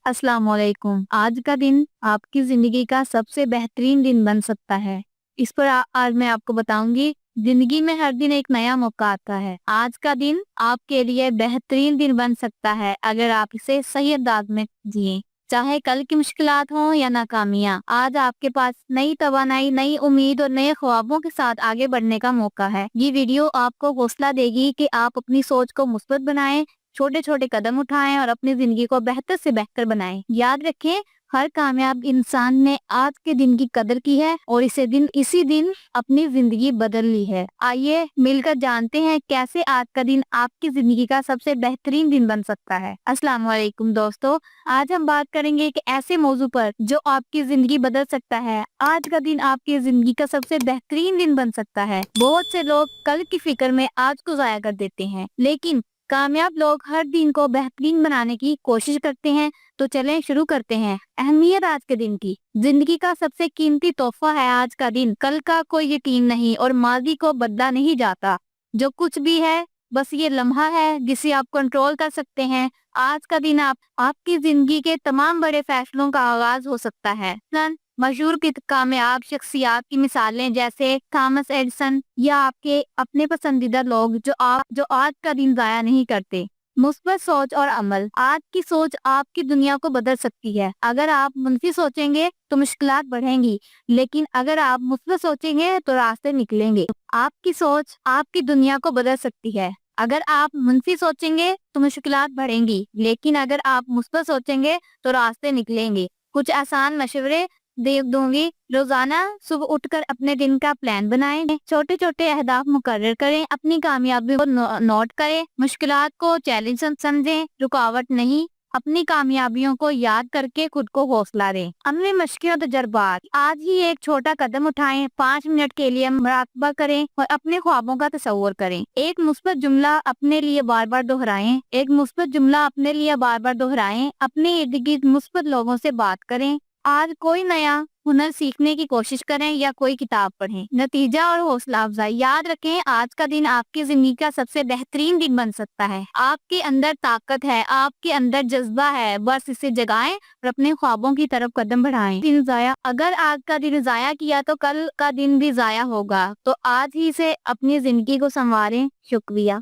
अस्सलाम वालेकुम। आज का दिन आपकी जिंदगी का सबसे बेहतरीन दिन बन सकता है। इस पर आज मैं आपको बताऊंगी। जिंदगी में हर दिन एक नया मौका आता है। आज का दिन आपके लिए बेहतरीन दिन बन सकता है अगर आप इसे सही अंदाज में जिए। चाहे कल की मुश्किलात हो या नाकामियां, आज आपके पास नई तवानाई, नई उम्मीद और नए ख्वाबों के साथ आगे बढ़ने का मौका है। ये वीडियो आपको हौसला देगी कि आप अपनी सोच को मुस्बत बनाएं, छोटे छोटे कदम उठाएं और अपनी जिंदगी को बेहतर से बेहतर बनाएं। याद रखें, हर कामयाब इंसान ने आज के दिन की कदर की है और इसी दिन अपनी जिंदगी बदल ली है। आइए मिलकर जानते हैं कैसे आज का दिन आपकी जिंदगी का सबसे बेहतरीन दिन बन सकता है। अस्सलाम वालेकुम दोस्तों, आज हम बात करेंगे एक ऐसे मौजू पर जो आपकी जिंदगी बदल सकता है। आज का दिन आपकी जिंदगी का सबसे बेहतरीन दिन बन सकता है। बहुत से लोग कल की फिक्र में आज को जाया कर देते हैं, लेकिन कामयाब लोग हर दिन को बेहतरीन बनाने की कोशिश करते हैं। तो चलें शुरू करते हैं। अहमियत आज के दिन की। जिंदगी का सबसे कीमती तोहफा है आज का दिन। कल का कोई यकीन नहीं और माजी को बदला नहीं जाता। जो कुछ भी है बस ये लम्हा है जिसे आप कंट्रोल कर सकते हैं। आज का दिन आपकी जिंदगी के तमाम बड़े फैसलों का आगाज हो सकता है। मशहूर कामयाब शख्सियात की मिसालें जैसे थॉमस एडिसन या आपके अपने पसंदीदा लोग जो आज का दिन जाया नहीं करते। मुस्बत सोच और अमल। आज की सोच आपकी दुनिया को बदल सकती है। अगर आप मुनफी सोचेंगे तो मुश्किलात बढ़ेंगी, लेकिन अगर आप मुस्बत सोचेंगे तो रास्ते निकलेंगे। आपकी सोच आपकी दुनिया को बदल सकती है। अगर आप मुनफी सोचेंगे तो मुश्किलात बढ़ेंगी, लेकिन अगर आप मुस्बत सोचेंगे तो रास्ते निकलेंगे। कुछ आसान मशवरे दे दूंगी। रोजाना सुबह उठकर अपने दिन का प्लान बनाएं, छोटे छोटे अहदाफ मुकर्रर करें, अपनी कामयाबी को नोट करें, मुश्किलात को चैलेंज समझें, रुकावट नहीं। अपनी कामयाबियों को याद करके खुद को हौसला दें। अपने मुश्किल तजर्बात। आज ही एक छोटा कदम उठाएं, 5 मिनट के लिए मुराकबा करें और अपने ख्वाबों का तस्वुर करें। एक मुस्बत जुमला अपने लिए बार बार दोहराएं। अपने इर्द गिर्द मुस्बत लोगों से बात करें। आज कोई नया हुनर सीखने की कोशिश करें या कोई किताब पढ़ें। नतीजा और हौसला अफजाई। याद रखें, आज का दिन आपकी जिंदगी का सबसे बेहतरीन दिन बन सकता है। आपके अंदर ताकत है, आपके अंदर जज्बा है, बस इसे जगाएं और अपने ख्वाबों की तरफ कदम बढ़ाएं। दिन जाया। अगर आज का दिन जाया किया तो कल का दिन भी जाया होगा, तो आज ही से अपनी जिंदगी को संवारें। शुक्रिया।